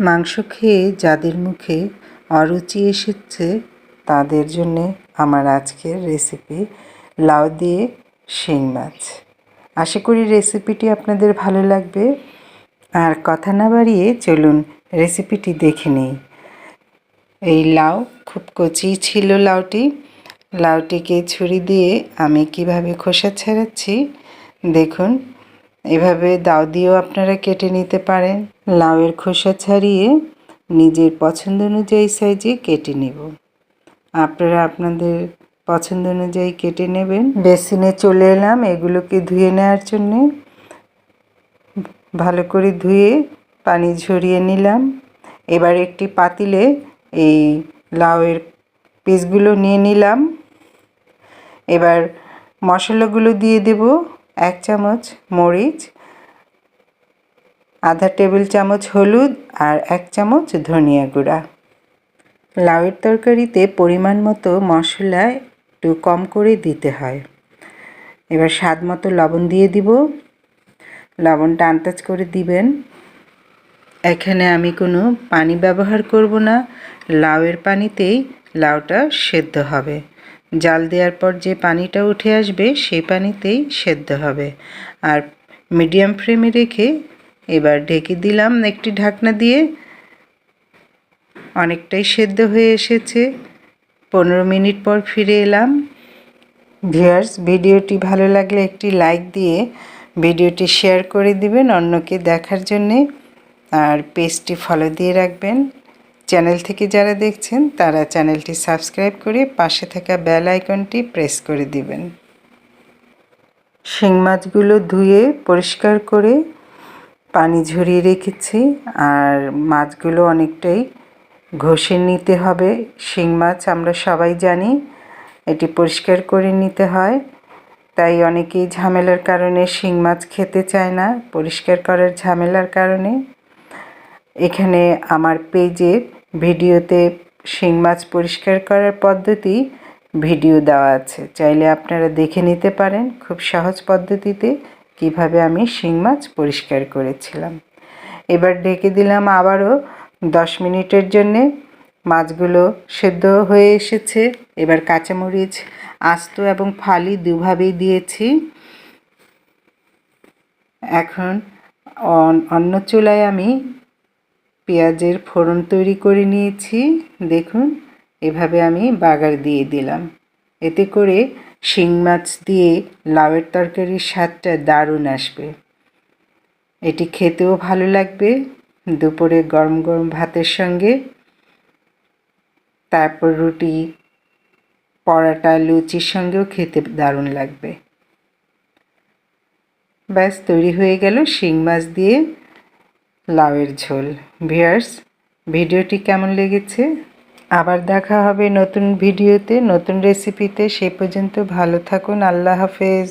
মাংস খেয়ে যাদের মুখে অরুচি এসেছে তাদের জন্যে আমার আজকের রেসিপি লাউ দিয়ে শিং মাছ। আশা করি রেসিপিটি আপনাদের ভালো লাগবে। আর কথা না বাড়িয়ে চলুন রেসিপিটি দেখে নিই। এই লাউ খুব কচি ছিল লাউটিকে ছুরি দিয়ে আমি কিভাবে খোসা ছাড়াচ্ছি দেখুন। এভাবে দাও দিয়েও আপনারা কেটে নিতে পারেন। লাউয়ের খোসা ছাড়িয়ে নিজের পছন্দ অনুযায়ী সাইজে কেটে নেব। আপনারা আপনাদের পছন্দ অনুযায়ী কেটে নেবেন। বেসিনে চলে এলাম এগুলোকে ধুয়ে নেওয়ার জন্যে। ভালো করে ধুয়ে পানি ঝরিয়ে নিলাম। এবার একটি পাতিলে এই লাউয়ের পিসগুলো নিয়ে নিলাম। এবার মশলাগুলো দিয়ে দেব। 1 চামচ মরিচ, আধা টেবিল চামচ হলুদ আর 1 চামচ ধনিয়া গুঁড়া। লাউয়ের তরকারিতে পরিমাণ মতো মশলা একটু কম করে দিতে হয়। এবার স্বাদ মতো লবণ দিয়ে দিব। লবণটা আন্দাজ করে দিবেন। এখানে আমি কোনো পানি ব্যবহার করব না, লাউয়ের পানিতেই লাউটা সেদ্ধ হবে। জাল দেওয়ার পর যে পানিটা উঠে আসবে সেই পানিতেই সেদ্ধ হবে। আর মিডিয়াম ফ্লেমে রেখে এবার ঢেকে দিলাম একটি ঢাকনা দিয়ে। অনেকটাই সেদ্ধ হয়ে এসেছে। 15 মিনিট পর ফিরে এলাম। ভিউয়ার্স, ভিডিওটি ভালো লাগলে একটি লাইক দিয়ে ভিডিওটি শেয়ার করে দিবেন অন্যকে দেখার জন্যে। আর পেজটি ফলো দিয়ে রাখবেন। চ্যানেল থেকে যারা দেখছেন তারা চ্যানেলটি সাবস্ক্রাইব করে পাশে থাকা বেল আইকনটি প্রেস করে দিবেন। শিং মাছগুলো ধুয়ে পরিষ্কার করে পানি ঝরিয়ে রেখেছি। আর মাছগুলো অনেকটাই ঘষে নিতে হবে। শিং মাছ আমরা সবাই জানি এটি পরিষ্কার করে নিতে হয়। তাই অনেকেই ঝামেলার কারণে শিং মাছ খেতে চায় না, পরিষ্কার করার ঝামেলার কারণে। এখানে আমার পেজের ভিডিওতে শিং মাছ পরিষ্কার করার পদ্ধতি ভিডিও দেওয়া আছে, চাইলে আপনারা দেখে নিতে পারেন খুব সহজ পদ্ধতিতে কিভাবে আমি শিং মাছ পরিষ্কার করেছিলাম। এবার ঢেকে দিলাম আবারও 10 মিনিটের জন্যে। মাছগুলো সেদ্ধ হয়ে এসেছে। এবার কাঁচামরিচ আস্ত এবং ফালি দুভাবেই দিয়েছি। এখন অন্য চুলায় আমি পেঁয়াজের ফোড়ন তৈরি করে নিয়েছি। দেখুন এভাবে আমি বাগার দিয়ে দিলাম। এতে করে শিং মাছ দিয়ে লাউয়ের তরকারির স্বাদটা দারুণ আসবে। এটি খেতেও ভালো লাগবে দুপুরে গরম গরম ভাতের সঙ্গে। তারপর রুটি, পরোটা, লুচির সঙ্গেও খেতে দারুণ লাগবে। ব্যাস তৈরি হয়ে গেল শিং মাছ দিয়ে লাউয়ের ঝোল। ভিউয়ার্স, ভিডিওটি কেমন লেগেছে? আবার দেখা হবে নতুন ভিডিওতে, নতুন রেসিপিতে। সে পর্যন্ত ভালো থাকুন। আল্লাহ হাফেজ।